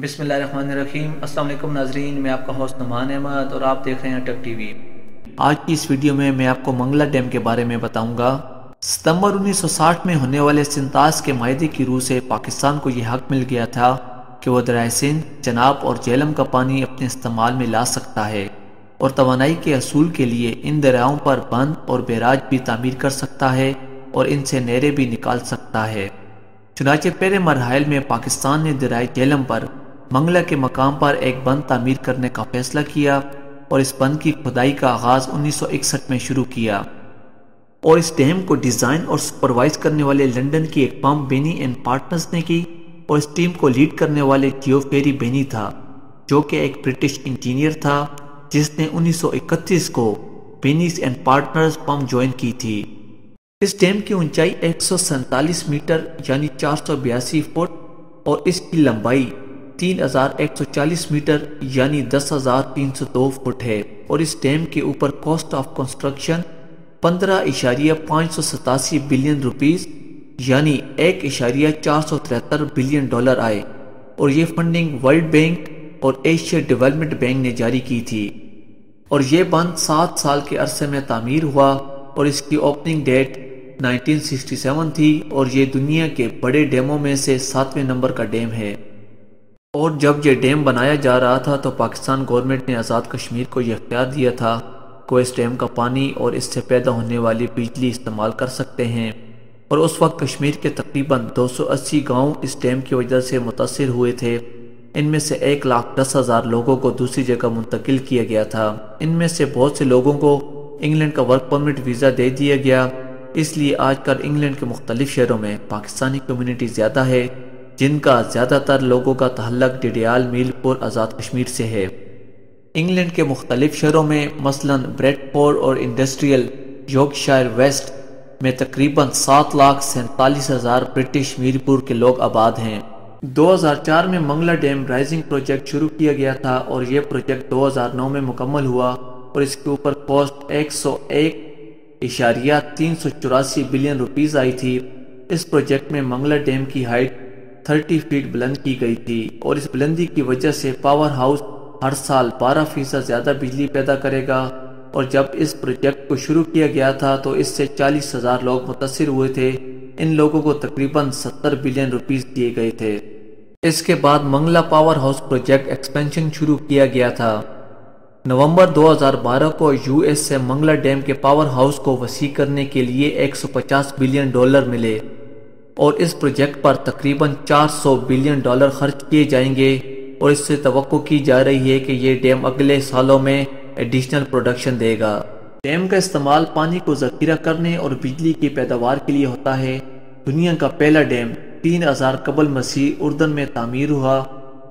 بسم اللہ الرحمن الرحیم۔ السلام علیکم ناظرین، میں آپ کا ہوسٹ نعمان احمد اور آپ دیکھ رہے ہیں ٹیک ٹی وی۔ آج کی اس ویڈیو میں آپ کو منگلا ڈیم کے بارے میں بتاؤں گا۔ ستمبر 1960 میں ہونے والے سنتاس کے معاہدے کی روح سے پاکستان کو یہ حق مل گیا تھا کہ وہ دریائے سندھ، چناب اور جہلم کا پانی اپنے استعمال میں لا سکتا ہے اور توانائی کے حصول کے لیے ان دریاؤں پر بند اور بیراج بھی تعمیر کر سکتا ہے اور ان سے نہریں بھی نکال سکتا ہے۔ چنانچہ پہلے مراحل میں پاکستان نے دریائے جہلم پر منگلا کے مقام پر ایک بند تعمیر کرنے کا فیصلہ کیا اور اس بند کی کھدائی کا آغاز 1961 میں شروع کیا، اور اس ڈیم کو ڈیزائن اور سپروائز کرنے والے لنڈن کی ایک فرم بینی اینڈ پارٹنرز نے کی، اور اس ٹیم کو لیڈ کرنے والے جیوفیری بینی تھا جو کہ ایک برٹش انجینئر تھا جس نے 1931 کو بینیز اینڈ پارٹنرز فرم جوائن کی تھی۔ اس ڈیم کی اونچائی 147 میٹر یعنی 482 فٹ اور اس کی لمبائی 3140 میٹر یعنی 10,302 فٹ ہے، اور اس ڈیم کے اوپر cost of construction 15.587 billion rupees یعنی 1.473 بلین ڈالر آئے، اور یہ فنڈنگ ورلڈ بینک اور ایشیا ڈیولپمنٹ بینک نے جاری کی تھی، اور یہ بند 7 سال کے عرصے میں تعمیر ہوا، اور اس کی اوپننگ ڈیٹ 1967 تھی، اور یہ دنیا کے بڑے ڈیموں میں سے 7ویں نمبر کا ڈیم ہے۔ اور جب یہ ڈیم بنایا جا رہا تھا تو پاکستان گورنمنٹ نے آزاد کشمیر کو یہ اختیار دیا تھا کہ وہ اس ڈیم کا پانی اور اس سے پیدا ہونے والی بجلی استعمال کر سکتے ہیں، اور اس وقت کشمیر کے تقریباً 280 گاؤں اس ڈیم کی وجہ سے متاثر ہوئے تھے۔ ان میں سے 1,10,000 لوگوں کو دوسری جگہ منتقل کیا گیا تھا۔ ان میں سے بہت سے لوگوں کو انگلینڈ کا ورک پرمٹ ویزا دے دیا گیا، اس لیے آج کل انگلینڈ کے مختلف شہروں میں پاکستانی کمیونٹی زیادہ ہے، جن کا زیادہ تر لوگوں کا تعلق ڈڈیال میل پور آزاد کشمیر سے ہے۔ انگلینڈ کے مختلف شہروں میں مثلاً بریڈ فورڈ اور انڈسٹریل یارکشائر ویسٹ میں تقریباً 7,47,000 برٹش میل پور کے لوگ آباد ہیں۔ 2004 میں منگلا ڈیم رائزنگ پروجیکٹ شروع کیا گیا تھا، اور یہ پروجیکٹ 2009 میں مکمل ہوا، اور اس کے اوپر کاسٹ 101.384 بلین روپیز آئی تھی۔ اس پروجیکٹ میں منگلا ڈیم کی ہائٹ 30 فیٹ بلند کی گئی تھی، اور اس بلندی کی وجہ سے پاور ہاؤس ہر سال 12% زیادہ بجلی پیدا کرے گا، اور جب اس پروجیکٹ کو شروع کیا گیا تھا تو اس سے 40,000 لوگ متاثر ہوئے تھے۔ ان لوگوں کو تقریباً 70 بلین روپیز دیے گئے تھے۔ اس کے بعد Mangla power house project expansion شروع کیا گیا تھا۔ نومبر 2012 کو یو ایس سے منگلا ڈیم کے پاور ہاؤس کو وسیع کرنے کے لیے 150 بلین ڈالر ملے، اور اس پروجیکٹ پر تقریباً 400 بلین ڈالر خرچ کیے جائیں گے، اور اس سے توقع کی جا رہی ہے کہ یہ ڈیم اگلے سالوں میں ایڈیشنل پروڈکشن دے گا۔ ڈیم کا استعمال پانی کو ذخیرہ کرنے اور بجلی کی پیداوار کے لیے ہوتا ہے۔ دنیا کا پہلا ڈیم 3000 قبل مسیح اردن میں تعمیر ہوا۔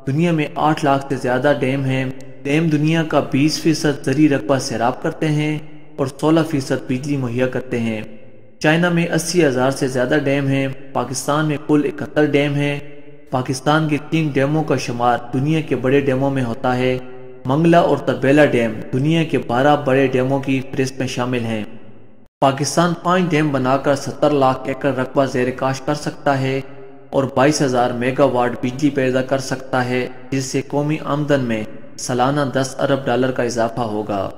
دنیا میں 8 لاکھ سے زیادہ ڈیم ہیں۔ ڈیم دنیا کا 20% زرعی رقبہ سیراب کرتے ہیں اور 16% بجلی مہیا کرتے ہیں۔ چائنا میں 80,000 سے زیادہ ڈیم ہیں۔ پاکستان میں کل 71 ڈیم ہیں۔ پاکستان کے 3 ڈیموں کا شمار دنیا کے بڑے ڈیموں میں ہوتا ہے۔ منگلا اور تربیلا ڈیم دنیا کے 12 بڑے ڈیموں کی فہرست میں شامل ہیں۔ پاکستان 5 ڈیم بنا کر 70 لاکھ ایکڑ رقبہ زیر کاشت کر سکتا ہے اور 22,000 میگا واٹ بجلی پیدا کر سکتا ہے، جس سے قومی آمدن میں سالانہ 10 ارب ڈالر کا اضافہ ہوگا۔